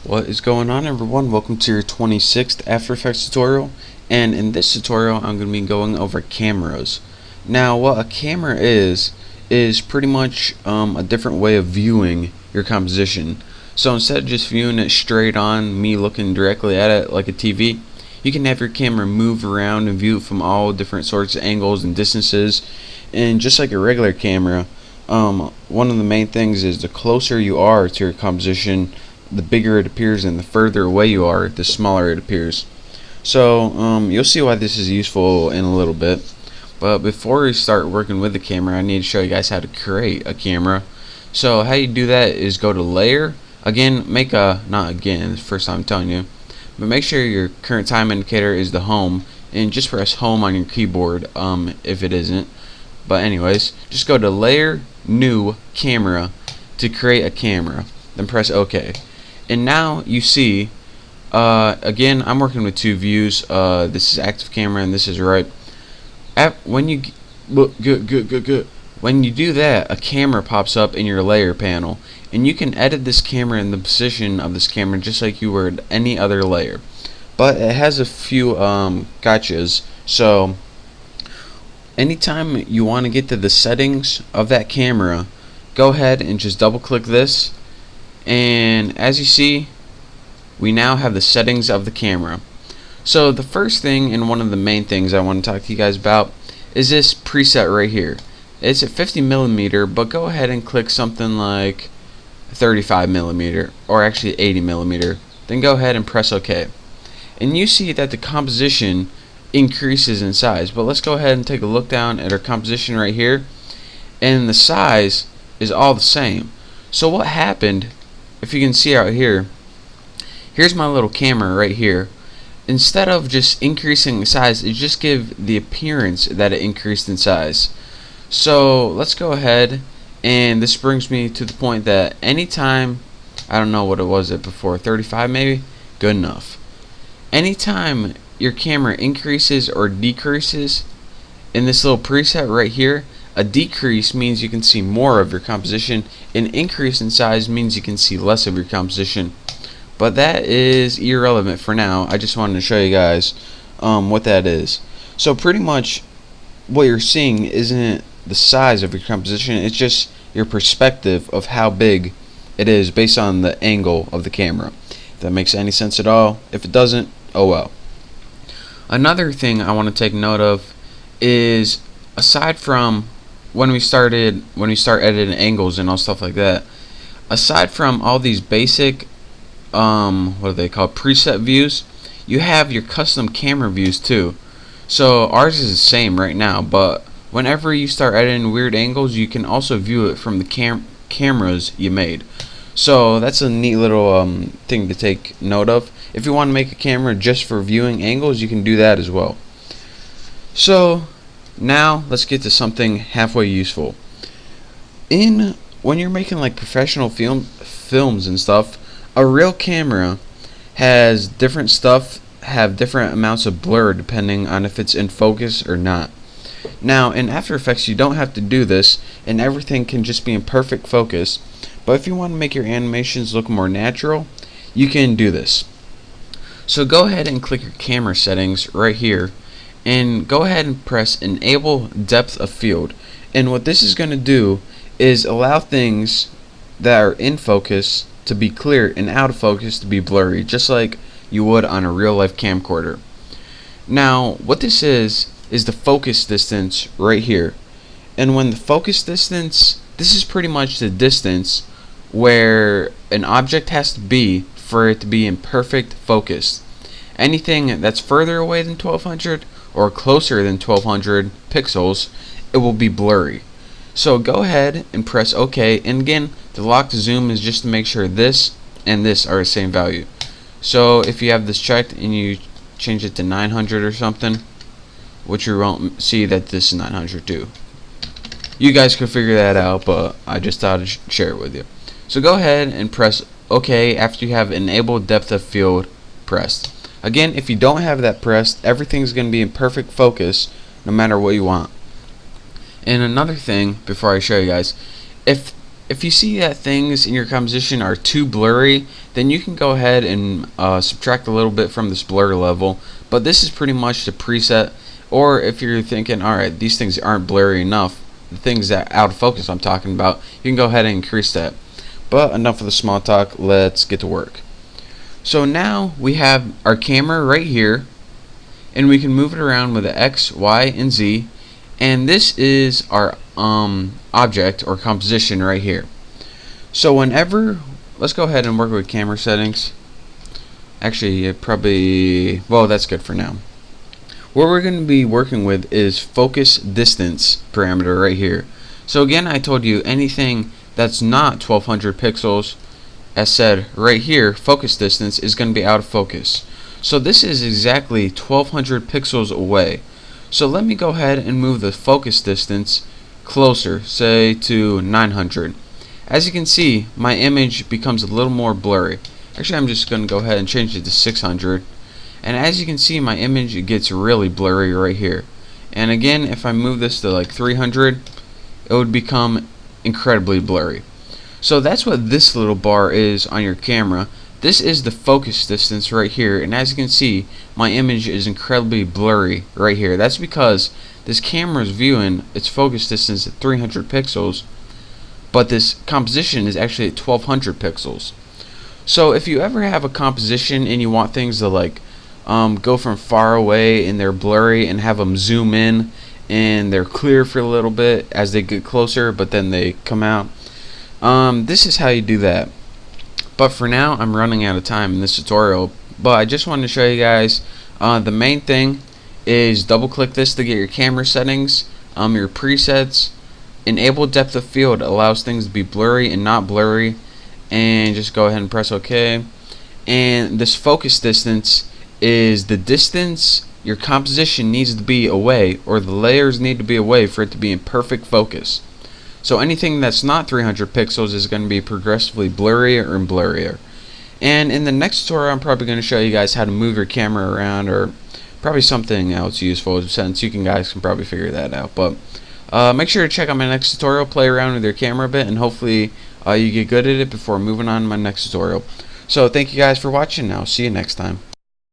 What is going on, everyone? Welcome to your 26th After Effects tutorial, and in this tutorial I'm going to be going over cameras. Now what a camera is pretty much a different way of viewing your composition. So instead of just viewing it straight on, me looking directly at it like a TV, you can have your camera move around and view it from all different sorts of angles and distances. And just like a regular camera, one of the main things is the closer you are to your composition, the bigger it appears, and the further away you are, the smaller it appears. So you'll see why this is useful in a little bit. But before we start working with the camera, I need to show you guys how to create a camera. So how you do that is go to Layer. Again, not again, it's the first time I'm telling you, but make sure your current time indicator is the home, and just press home on your keyboard if it isn't. But anyways, just go to Layer, New, Camera to create a camera, then press OK. And now you see, again, I'm working with two views. This is active camera and this is right. When you when you do that, a camera pops up in your layer panel, and you can edit this camera in the position of this camera just like you would any other layer. But it has a few gotchas. So anytime you want to get to the settings of that camera, go ahead and just double click this, and as you see, we now have the settings of the camera. So the first thing, and one of the main things I want to talk to you guys about, is this preset right here. It's at 50mm, but go ahead and click something like 35mm, or actually 80mm. Then go ahead and press OK. And you see that the composition increases in size. But let's go ahead and take a look down at our composition right here, and the size is all the same. So what happened, if you can see out here, here's my little camera right here. Instead of just increasing the size, it just gives the appearance that it increased in size. So let's go ahead, and this brings me to the point that anytime, I don't know what it was at before, 35 maybe? Good enough. Anytime your camera increases or decreases in this little preset right here, a decrease means you can see more of your composition, an increase in size means you can see less of your composition. But that is irrelevant for now. I just wanted to show you guys what that is. So pretty much what you're seeing isn't the size of your composition, it's just your perspective of how big it is based on the angle of the camera. If that makes any sense at all. If it doesn't, oh well. Another thing I want to take note of is, aside from when we start editing angles and all stuff like that, aside from all these basic what are they called, preset views, you have your custom camera views too. So ours is the same right now, but whenever you start editing weird angles, you can also view it from the cameras you made. So that's a neat little thing to take note of. If you want to make a camera just for viewing angles, you can do that as well. So now let's get to something halfway useful. When you're making like professional films and stuff, a real camera has different stuff, have different amounts of blur depending on if it's in focus or not. Now in After Effects you don't have to do this, and everything can just be in perfect focus. But if you want to make your animations look more natural, you can do this. So go ahead and click your camera settings right here, and go ahead and press Enable Depth of Field. And what this is going to do is allow things that are in focus to be clear and out of focus to be blurry, just like you would on a real life camcorder. Now what this is the focus distance right here. And when the focus distance, this is pretty much the distance where an object has to be for it to be in perfect focus. Anything that's further away than 1200 or closer than 1200 pixels, it will be blurry. So go ahead and press OK, and again, the lock to zoom is just to make sure this and this are the same value. So if you have this checked and you change it to 900 or something, which you won't see that this is 900 too. You guys can figure that out, but I just thought I'd share it with you. So go ahead and press OK after you have Enable Depth of Field pressed. Again, if you don't have that pressed, everything's going to be in perfect focus no matter what you want. And another thing before I show you guys, if you see that things in your composition are too blurry, then you can go ahead and subtract a little bit from this blur level, but this is pretty much the preset. Or if you're thinking, alright, these things aren't blurry enough, the things that out of focus I'm talking about, you can go ahead and increase that. But enough of the small talk, let's get to work. So now we have our camera right here, and we can move it around with the X, Y, and Z, and this is our object or composition right here. So whenever, let's go ahead and work with camera settings. Actually, well, that's good for now. What we're going to be working with is focus distance parameter right here. So again, I told you anything that's not 1200 pixels, as said right here, focus distance is going to be out of focus. So this is exactly 1200 pixels away. So let me go ahead and move the focus distance closer, say to 900. As you can see, my image becomes a little more blurry. Actually, I'm just going to go ahead and change it to 600. And as you can see, my image gets really blurry right here. And again, if I move this to like 300, it would become incredibly blurry. So that's what this little bar is on your camera. This is the focus distance right here, and as you can see, my image is incredibly blurry right here. That's because this camera is viewing its focus distance at 300 pixels, but this composition is actually at 1200 pixels. So if you ever have a composition and you want things to like go from far away and they're blurry, and have them zoom in and they're clear for a little bit as they get closer, but then they come out, this is how you do that. But for now, I'm running out of time in this tutorial, but I just wanted to show you guys the main thing is double click this to get your camera settings, your presets. Enable depth of field allows things to be blurry and not blurry, and just go ahead and press OK. And this focus distance is the distance your composition needs to be away, or the layers need to be away for it to be in perfect focus. So anything that's not 300 pixels is going to be progressively blurrier and blurrier. And in the next tutorial, I'm probably going to show you guys how to move your camera around, or probably something else useful, since you guys can probably figure that out. But make sure to check out my next tutorial, play around with your camera a bit, and hopefully you get good at it before moving on to my next tutorial. So thank you guys for watching. I'll see you next time.